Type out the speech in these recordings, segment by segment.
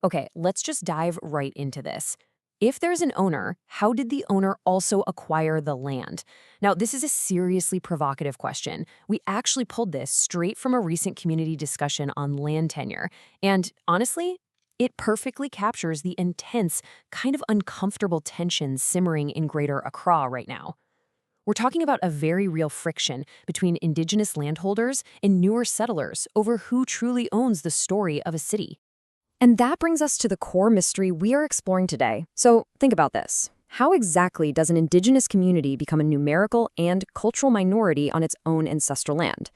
Okay, let's just dive right into this. If there's an owner, how did the owner also acquire the land? Now, this is a seriously provocative question. We actually pulled this straight from a recent community discussion on land tenure. And honestly, it perfectly captures the intense, kind of uncomfortable tension simmering in Greater Accra right now. We're talking about a very real friction between indigenous landholders and newer settlers over who truly owns the story of a city. And that brings us to the core mystery we are exploring today. So think about this. How exactly does an indigenous community become a numerical and cultural minority on its own ancestral land?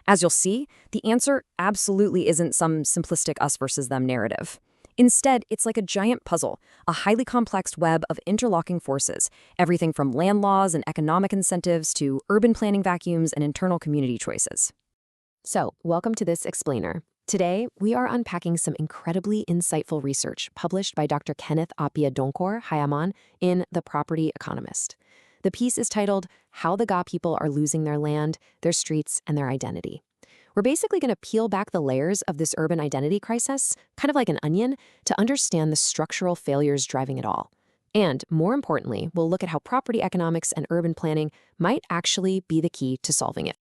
As you'll see, the answer absolutely isn't some simplistic us versus them narrative. Instead, it's like a giant puzzle, a highly complex web of interlocking forces, everything from land laws and economic incentives to urban planning vacuums and internal community choices. So, welcome to this explainer. Today, we are unpacking some incredibly insightful research published by Dr. Kenneth Appiah Donkor-Hyiaman in The Property Economist. The piece is titled, How the Ga People Are Losing Their Land, Their Streets, and Their Identity. We're basically going to peel back the layers of this urban identity crisis, kind of like an onion, to understand the structural failures driving it all. And, more importantly, we'll look at how property economics and urban planning might actually be the key to solving it.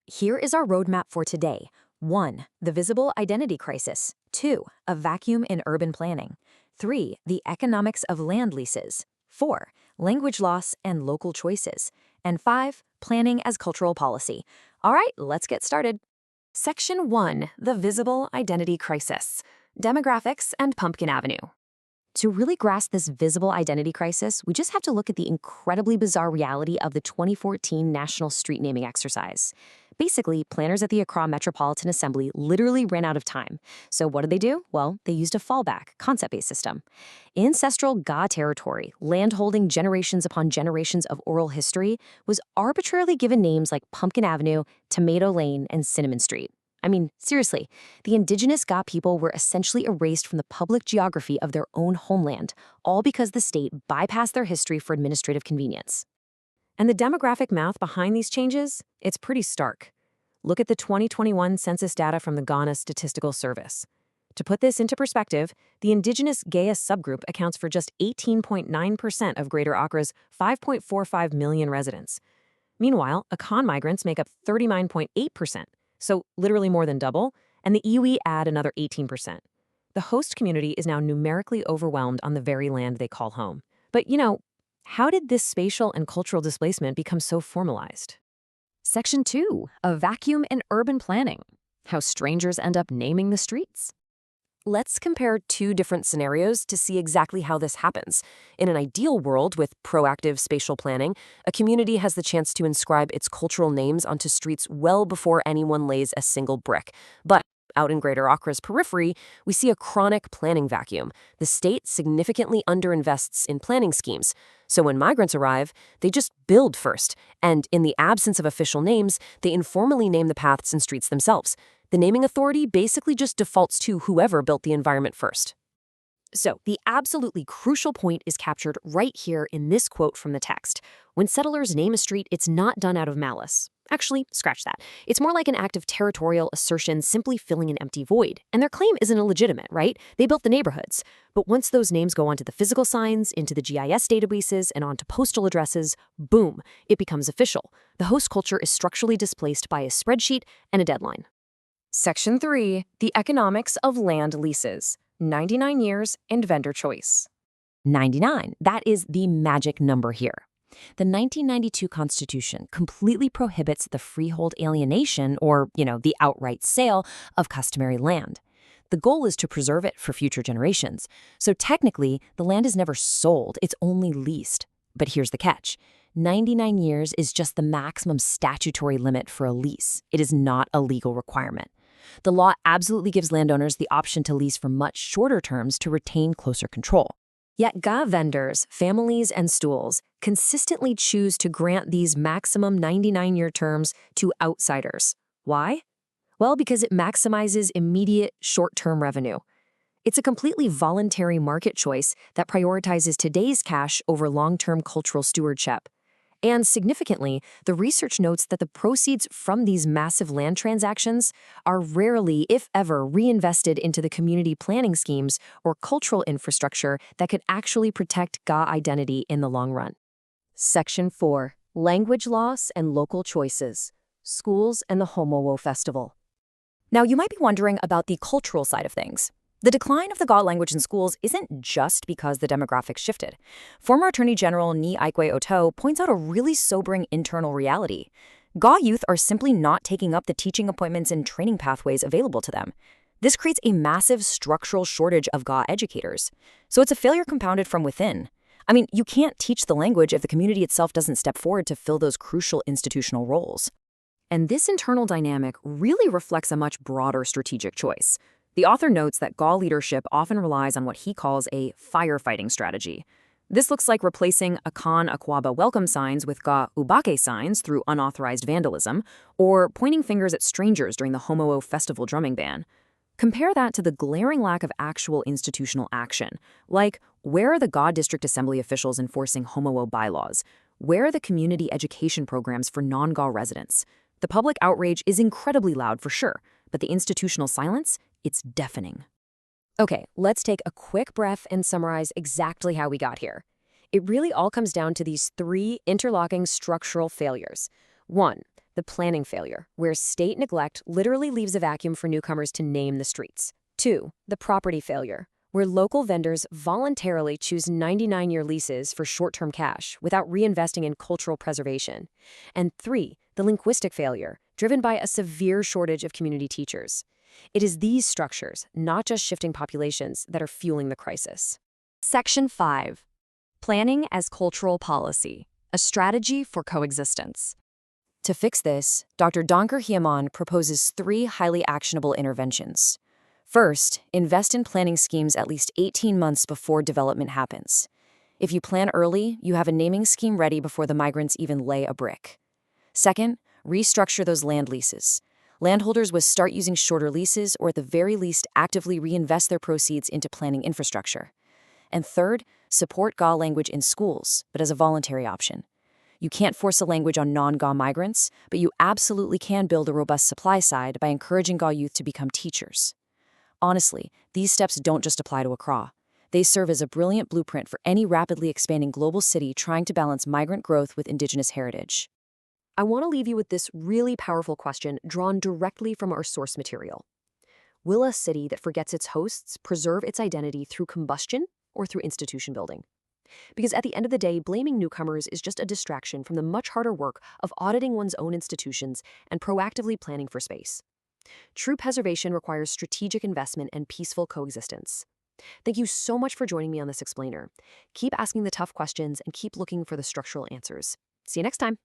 Here is our roadmap for today. 1. The visible identity crisis. 2. A vacuum in urban planning. 3. The economics of land leases. 4. Language loss and local choices. And 5. Planning as cultural policy. All right, let's get started. Section 1. The visible identity crisis. Demographics and Pumpkin Avenue. To really grasp this visible identity crisis, we just have to look at the incredibly bizarre reality of the 2014 National Street Naming Exercise. Basically, planners at the Accra Metropolitan Assembly literally ran out of time. So what did they do? Well, they used a fallback, concept-based system. In ancestral Ga territory, land holding generations upon generations of oral history was arbitrarily given names like Pumpkin Avenue, Tomato Lane, and Cinnamon Street. I mean, seriously, the indigenous Ga people were essentially erased from the public geography of their own homeland, all because the state bypassed their history for administrative convenience. And the demographic math behind these changes? It's pretty stark. Look at the 2021 census data from the Ghana Statistical Service. To put this into perspective, the indigenous Gaya subgroup accounts for just 18.9% of Greater Accra's 5.45 million residents. Meanwhile, Akan migrants make up 39.8%. So literally more than double, and the iwi add another 18%. The host community is now numerically overwhelmed on the very land they call home. But, how did this spatial and cultural displacement become so formalized? Section 2, a vacuum in urban planning. How strangers end up naming the streets. Let's compare two different scenarios to see exactly how this happens. In an ideal world with proactive spatial planning, a community has the chance to inscribe its cultural names onto streets well before anyone lays a single brick. But out in Greater Accra's periphery, we see a chronic planning vacuum. The state significantly underinvests in planning schemes. So when migrants arrive, they just build first. And in the absence of official names, they informally name the paths and streets themselves. The naming authority basically just defaults to whoever built the environment first. So, the absolutely crucial point is captured right here in this quote from the text. When settlers name a street, it's not done out of malice. Actually, scratch that. It's more like an act of territorial assertion simply filling an empty void. And their claim isn't illegitimate, right? They built the neighborhoods. But once those names go onto the physical signs, into the GIS databases, and onto postal addresses, boom, it becomes official. The host culture is structurally displaced by a spreadsheet and a deadline. Section 3, the economics of land leases. 99 years and vendor choice. 99, that is the magic number here. The 1992 Constitution completely prohibits the freehold alienation or, the outright sale of customary land. The goal is to preserve it for future generations. So technically, the land is never sold, it's only leased. But here's the catch. 99 years is just the maximum statutory limit for a lease. It is not a legal requirement. The law absolutely gives landowners the option to lease for much shorter terms to retain closer control. Yet Ga vendors, families, and stools consistently choose to grant these maximum 99-year terms to outsiders. Why? Well, because it maximizes immediate short-term revenue. It's a completely voluntary market choice that prioritizes today's cash over long-term cultural stewardship. And significantly, the research notes that the proceeds from these massive land transactions are rarely, if ever, reinvested into the community planning schemes or cultural infrastructure that could actually protect Ga identity in the long run. Section 4. Language loss and local choices. Schools and the Homowo Festival. Now, you might be wondering about the cultural side of things. The decline of the Ga language in schools isn't just because the demographics shifted. Former Attorney General Ni Aikwe Oto points out a really sobering internal reality. Ga youth are simply not taking up the teaching appointments and training pathways available to them. This creates a massive structural shortage of Ga educators. So it's a failure compounded from within. I mean, you can't teach the language if the community itself doesn't step forward to fill those crucial institutional roles. And this internal dynamic really reflects a much broader strategic choice. The author notes that Ga leadership often relies on what he calls a firefighting strategy. This looks like replacing Akan Akwaba welcome signs with Ga Ubake signs through unauthorized vandalism, or pointing fingers at strangers during the Homowo festival drumming ban. Compare that to the glaring lack of actual institutional action, like where are the Ga District Assembly officials enforcing Homowo bylaws? Where are the community education programs for non-Ga residents? The public outrage is incredibly loud for sure, but the institutional silence, it's deafening. Okay, let's take a quick breath and summarize exactly how we got here. It really all comes down to these three interlocking structural failures. 1. The planning failure, where state neglect literally leaves a vacuum for newcomers to name the streets. 2. The property failure, where local vendors voluntarily choose 99-year leases for short-term cash without reinvesting in cultural preservation. And 3. The linguistic failure, driven by a severe shortage of community teachers. It is these structures, not just shifting populations, that are fueling the crisis. Section 5. Planning as cultural policy, a strategy for coexistence. To fix this, Dr. Donkor-Hyiaman proposes 3 highly actionable interventions. First, invest in planning schemes at least 18 months before development happens. If you plan early, you have a naming scheme ready before the migrants even lay a brick. Second, restructure those land leases. Landholders would start using shorter leases or at the very least actively reinvest their proceeds into planning infrastructure. And third, support Ga language in schools, but as a voluntary option. You can't force a language on non-Ga migrants, but you absolutely can build a robust supply side by encouraging Ga youth to become teachers. Honestly, these steps don't just apply to Accra. They serve as a brilliant blueprint for any rapidly expanding global city trying to balance migrant growth with indigenous heritage. I want to leave you with this really powerful question drawn directly from our source material. Will a city that forgets its hosts preserve its identity through combustion or through institution building? Because at the end of the day, blaming newcomers is just a distraction from the much harder work of auditing one's own institutions and proactively planning for space. True preservation requires strategic investment and peaceful coexistence. Thank you so much for joining me on this explainer. Keep asking the tough questions and keep looking for the structural answers. See you next time.